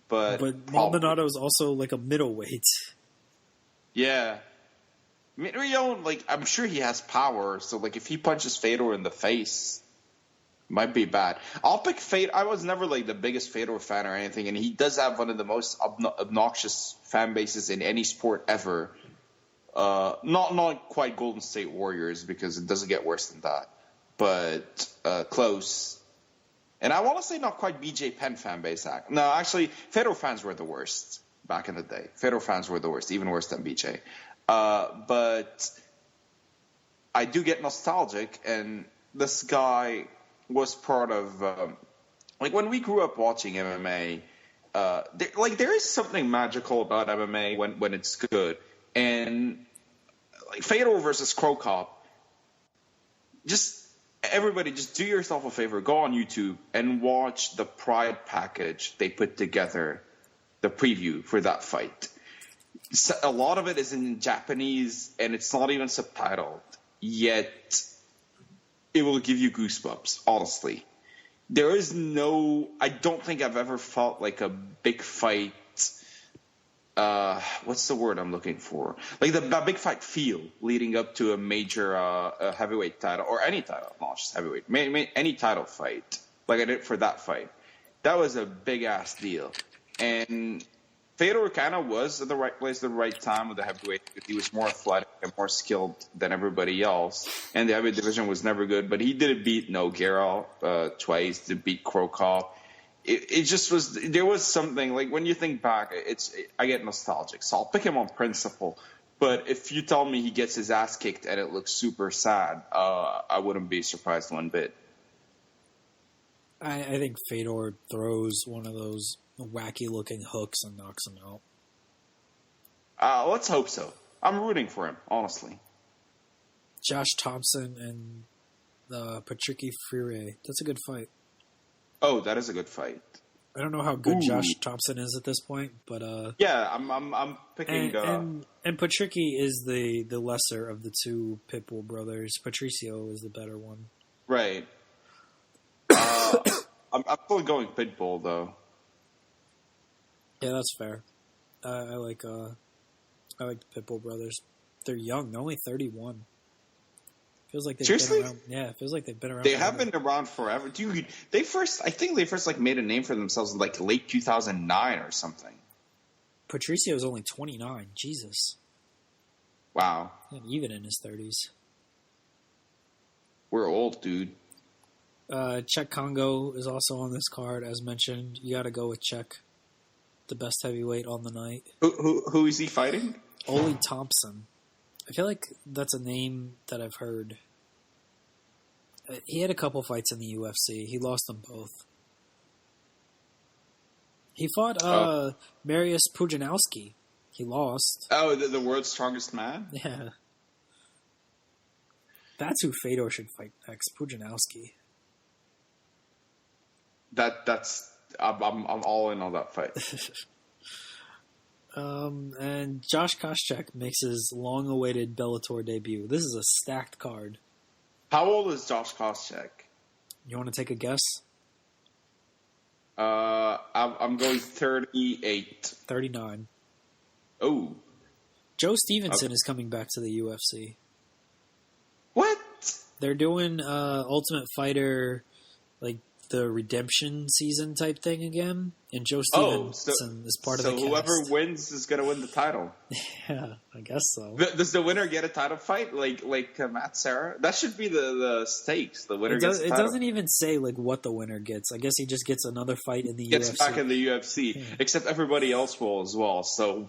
But Maldonado is also, like, a middleweight. Yeah. Mitrione, like, I'm sure he has power. So, like, if he punches Fedor in the face... might be bad. I'll pick Fedor. I was never like the biggest Fedor fan or anything, and he does have one of the most obnoxious fan bases in any sport ever. Not quite Golden State Warriors because it doesn't get worse than that, but close. And I want to say not quite BJ Penn fan base. No, actually, Fedor fans were the worst back in the day. Fedor fans were the worst, even worse than BJ. But I do get nostalgic, and this guy was part of like when we grew up watching MMA. There is something magical about MMA when it's good, and like Fedor versus Crow Cop. Everybody, just do yourself a favor. Go on YouTube and watch the Pride package they put together, the preview for that fight. So a lot of it is in Japanese, and it's not even subtitled. Yet, it will give you goosebumps, honestly. I don't think I've ever felt like a big fight. What's the word I'm looking for? Like the big fight feel leading up to a major heavyweight title, or any title, not just heavyweight, any title fight, like I did for that fight. That was a big ass deal, and Fedor kind of was at the right place at the right time with the heavyweight. He was more athletic and more skilled than everybody else, and the heavyweight division was never good. But he did beat Nogueira twice, to beat Krokop. It just was. There was something like when you think back, I get nostalgic, so I'll pick him on principle. But if you tell me he gets his ass kicked and it looks super sad, I wouldn't be surprised one bit. I think Fedor throws one of those wacky-looking hooks and knocks him out. Let's hope so. I'm rooting for him, honestly. Josh Thompson and Patricky Freire. That's a good fight. Oh, that is a good fight. I don't know how good Josh Thompson is at this point, but yeah, I'm picking. And Patricky is the lesser of the two Pitbull brothers. Patricio is the better one. Right. I'm still going Pitbull though. Yeah, that's fair. I like the Pitbull brothers. They're young. They're only 31. Feels like they've Seriously? been around. Yeah, it feels like they've been around. They have been around forever, dude. I think they first like made a name for themselves in like late 2009 or something. Patricio is only 29. Jesus. Wow. And even in his 30s. We're old, dude. Czech Congo is also on this card, as mentioned. You got to go with Czech, the best heavyweight on the night. Who is he fighting? Ole Thompson. I feel like that's a name that I've heard. He had a couple fights in the UFC. He lost them both. He fought Mariusz Pudzianowski. He lost. Oh, the world's strongest man? Yeah. That's who Fedor should fight next, Pudzianowski. I'm all in on that fight. And Josh Koscheck makes his long-awaited Bellator debut. This is a stacked card. How old is Josh Koscheck? You want to take a guess? I'm going 38. 39. Oh. Joe Stevenson is coming back to the UFC. What? They're doing Ultimate Fighter, like the redemption season type thing again, and Joe Stevenson is part of the cast. So whoever wins is going to win the title. Yeah, I guess so. Does the winner get a title fight like Matt Serra? That should be the stakes. The winner gets the title. It doesn't even say like what the winner gets. I guess he just gets another fight in the UFC. Gets back in the UFC, except everybody else will as well. So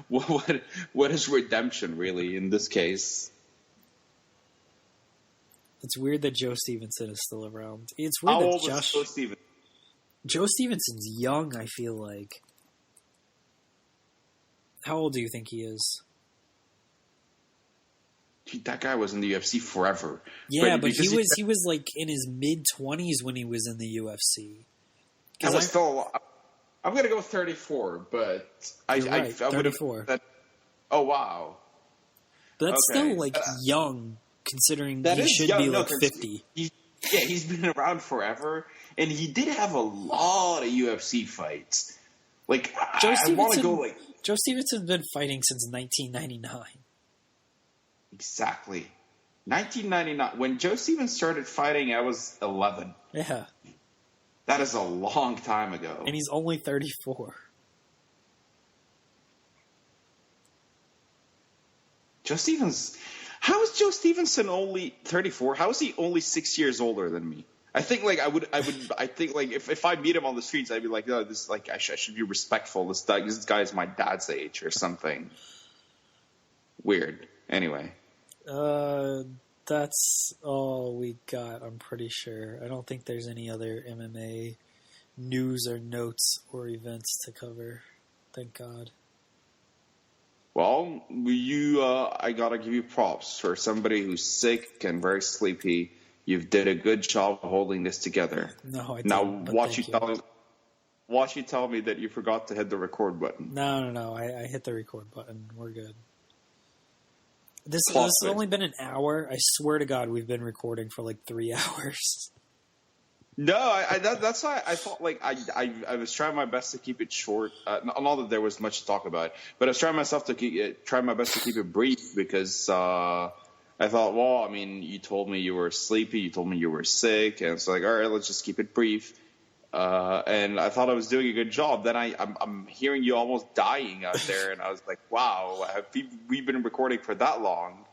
what is redemption really in this case? It's weird that Joe Stevenson is still around. It's weird How that old is Joe Stevenson? Joe Stevenson's young, I feel like. How old do you think he is? Dude, that guy was in the UFC forever. Yeah, but he was like in his mid-20s when he was in the UFC. I'm going to go 34, but I would have 34. Oh, wow. But that's still like young. Considering he should be like 50. He's been around forever, and he did have a lot of UFC fights. Like, I want to go like... Joe Stevenson's been fighting since 1999. Exactly. 1999. When Joe Stevens started fighting, I was 11. Yeah. That is a long time ago. And he's only 34. Joe Stevens... How is Joe Stevenson only 34? How is he only 6 years older than me? I think like I think like if I meet him on the streets, I'd be like, oh, this like I should be respectful. This guy is my dad's age or something. Weird. Anyway. That's all we got. I'm pretty sure. I don't think there's any other MMA news or notes or events to cover. Thank God. Well, I gotta give you props for somebody who's sick and very sleepy. You've did a good job holding this together. No, I Now, didn't. But thank you. watch you tell me that you forgot to hit the record button. No. I hit the record button. We're good. This Plot has twist. only been an hour. I swear to God, we've been recording for like 3 hours. No, that's why I thought like I was trying my best to keep it short. Not that there was much to talk about, but I was trying my best to keep it brief because I thought, well, I mean, you told me you were sleepy, you told me you were sick, and it's like, all right, let's just keep it brief. And I thought I was doing a good job. Then I'm hearing you almost dying out there, and I was like, wow, have we been recording for that long?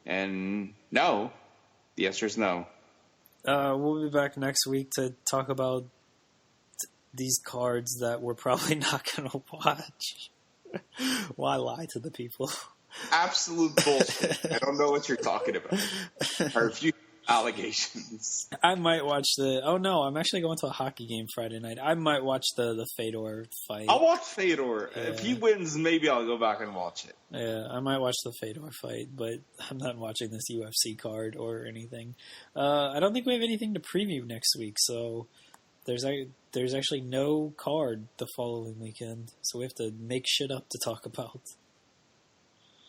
And no, the answer is no. We'll be back next week to talk about these cards that we're probably not going to watch. Why lie to the people? Absolute bullshit. I don't know what you're talking about. I refute allegations. I might watch oh no, I'm actually going to a hockey game Friday night. I might watch the Fedor fight. I'll watch Fedor. If he wins, maybe I'll go back and watch it. Yeah, I might watch the Fedor fight, but I'm not watching this UFC card or anything. I don't think we have anything to preview next week, so there's actually no card the following weekend, so we have to make shit up to talk about.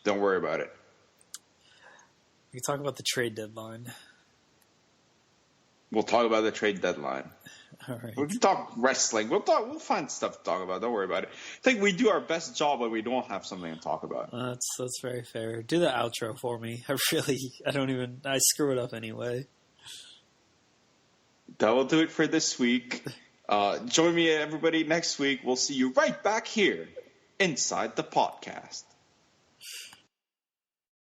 Don't worry about it. We can talk about the trade deadline. We'll talk about the trade deadline. All right. We can talk wrestling. We'll find stuff to talk about. Don't worry about it. I think we do our best job when we don't have something to talk about. That's very fair. Do the outro for me. I screw it up anyway. That will do it for this week. Join me, everybody, next week. We'll see you right back here inside the podcast.